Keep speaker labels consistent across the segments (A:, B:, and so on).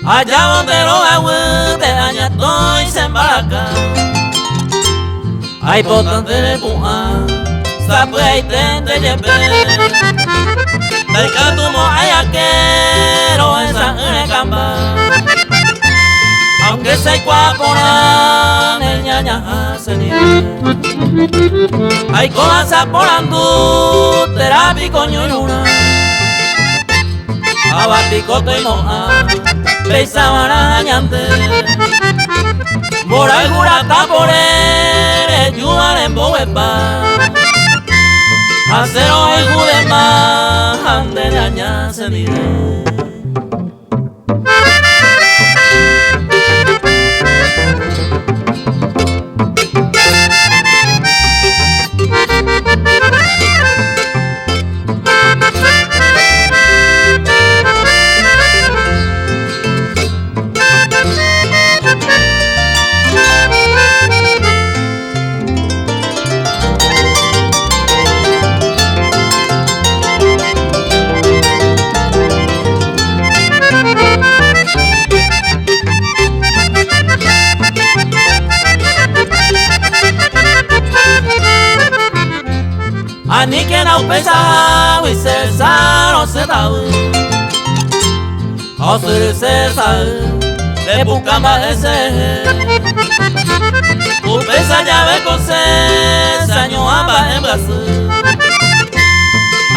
A: Allá donde los agüites añatoy se embarcan, hay potente de puja, sabe y tente lleve. Del catumo hay aquero en San Recamba, aunque se cuapona el ñaña se nieve. Hay cosas por andú, terapia coño y una, abaticote y moja. Presa marañante, Moral gurata por él, ayudar en boepa. Acero el judema, ande de aña se diré. Ani que não pensava e cessar o cetau, o ser cessar de bucama esse, o pensa já ve com cessa nho aba em braço,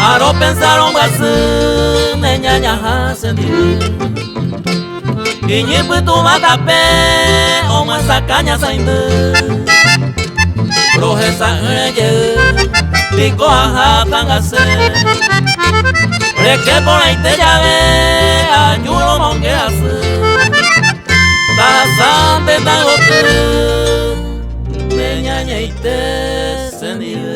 A: aro pensar braço nem nha sentir, e nipo tu mata pé o massa canha saindo, prohesa enge. Pico a tangase, reque por ahí te llave, ayudo monguease, tasante tangote, de ñaña y te sendive.